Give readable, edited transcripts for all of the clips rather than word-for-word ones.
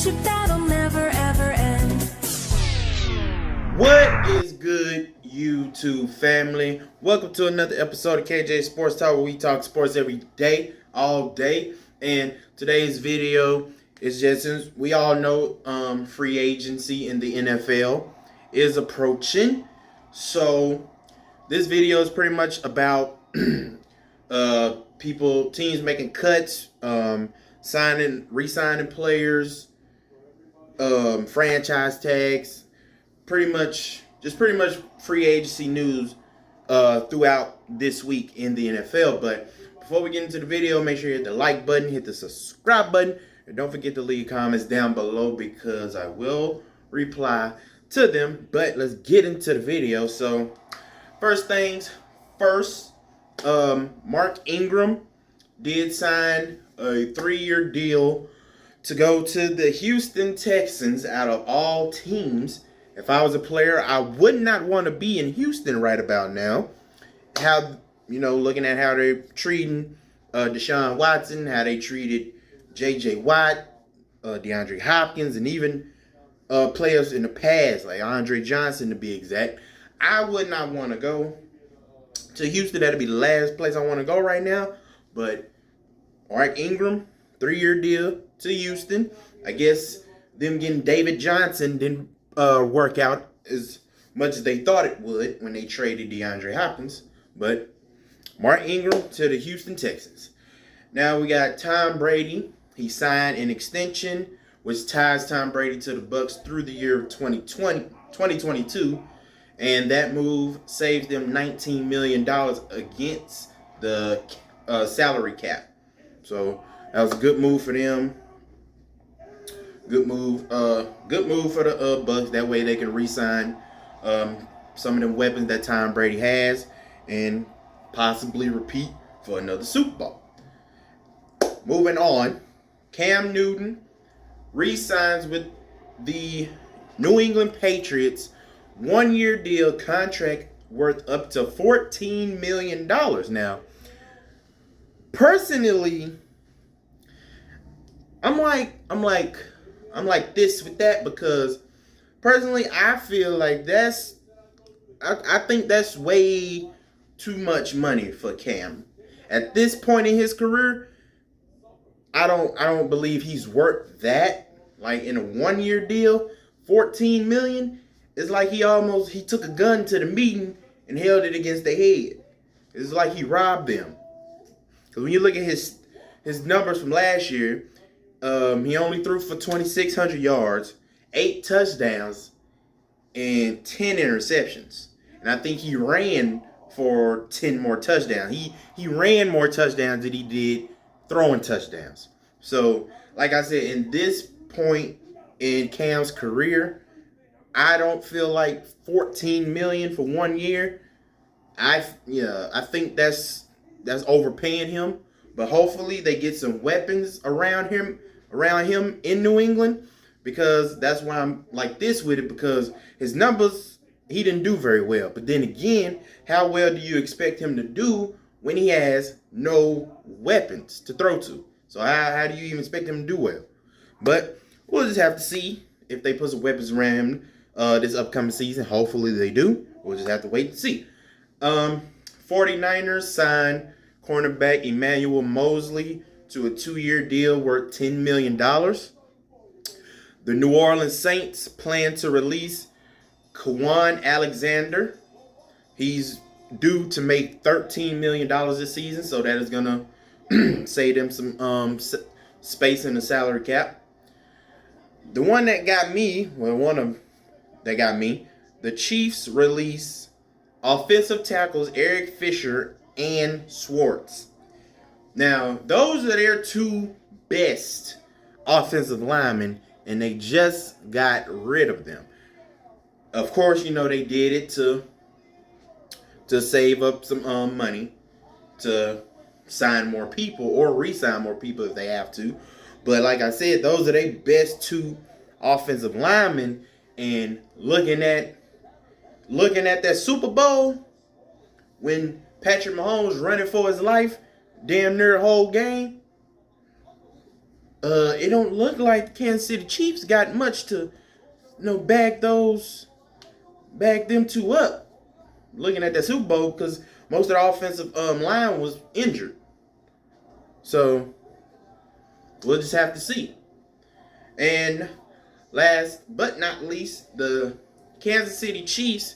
friendship that'll never ever end. What is good, YouTube family? Welcome to another episode of KJ Sports Talk, where we talk sports every day, all day. And today's video is just, since we all know free agency in the NFL is approaching. So this video is pretty much about teams making cuts, re-signing players, franchise tags, pretty much free agency news throughout this week in the NFL. But before we get into the video, make sure you hit the like button, hit the subscribe button, and don't forget to leave comments down below because I will reply to them. But let's get into the video. So first things first, Mark Ingram did sign a 3-year deal to go to the Houston Texans. Out of all teams, if I was a player, I would not want to be in Houston right about now. Looking at how they're treating Deshaun Watson, how they treated J.J. Watt, DeAndre Hopkins, and even players in the past, like Andre Johnson to be exact. I would not want to go to Houston. That'd be the last place I want to go right now. But Mark Ingram, 3-year deal to Houston. I guess them getting David Johnson didn't work out as much as they thought it would when they traded DeAndre Hopkins. But Mark Ingram to the Houston Texans. Now we got Tom Brady. He signed an extension which ties Tom Brady to the Bucs through the year of 2022. And that move saves them $19 million against the salary cap. So that was a good move for them. Good move for the Bucs. That way they can re-sign some of the weapons that Tom Brady has and possibly repeat for another Super Bowl. Moving on, Cam Newton re-signs with the New England Patriots. 1-year deal, contract worth up to $14 million. Now, personally, I'm like this with that, because personally I feel like I think that's way too much money for Cam. At this point in his career, I don't believe he's worth that. Like, in a 1-year deal, $14 million, it's like he took a gun to the meeting and held it against their head. It's like he robbed them. Because when you look at his numbers from last year, he only threw for 2,600 yards, 8 touchdowns, and 10 interceptions. And I think he ran for 10 more touchdowns. He ran more touchdowns than he did throwing touchdowns. So, like I said, in this point in Cam's career, I don't feel like $14 million for 1 year. I think that's overpaying him. But hopefully they get some weapons around him in New England, because that's why I'm like this with it, because his numbers, he didn't do very well. But then again, how well do you expect him to do when he has no weapons to throw to? So how do you even expect him to do well? But we'll just have to see if they put some weapons around him this upcoming season. Hopefully they do. We'll just have to wait and see. 49ers signed cornerback Emmanuel Mosley to a 2-year deal worth $10 million. The New Orleans Saints plan to release Kwan Alexander. He's due to make $13 million this season, so that is going to save them some space in the salary cap. The one that got me, the Chiefs release offensive tackles Eric Fisher and Schwartz. Now, those are their 2 best offensive linemen, and they just got rid of them. Of course, they did it to save up some money, to sign more people or re-sign more people if they have to. But like I said, those are their best 2 offensive linemen. And looking at that Super Bowl, when Patrick Mahomes running for his life damn near the whole game, it don't look like the Kansas City Chiefs got much to, back them two up. Looking at that Super Bowl, because most of the offensive line was injured. So we'll just have to see. And last but not least, the Kansas City Chiefs,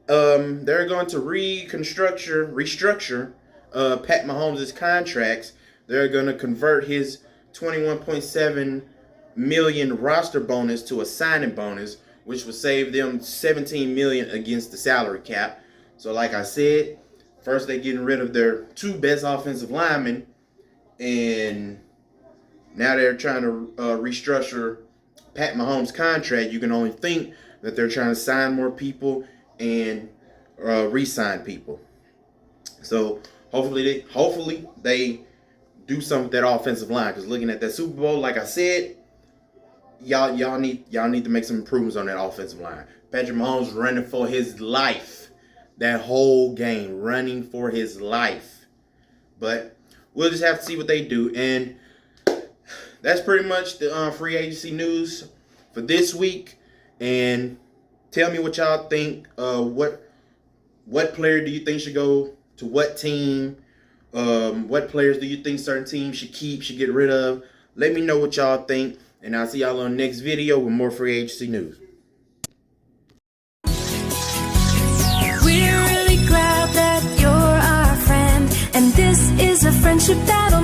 they're going to restructure Pat Mahomes' contracts. They're going to convert his $21.7 million roster bonus to a signing bonus, which will save them $17 million against the salary cap. So like I said, first they're getting rid of their two best offensive linemen, and now they're trying to restructure Pat Mahomes' contract. You can only think that they're trying to sign more people and re-sign people. So hopefully they do something with that offensive line. Because looking at that Super Bowl, like I said, y'all need to make some improvements on that offensive line. Patrick Mahomes running for his life that whole game, running for his life. But we'll just have to see what they do. And that's pretty much the free agency news for this week. And tell me what y'all think. What player do you think should go to what team? What players do you think certain teams should keep, should get rid of? Let me know what y'all think. And I'll see y'all on the next video with more free agency news. We're really glad that you're our friend, and this is a friendship that'll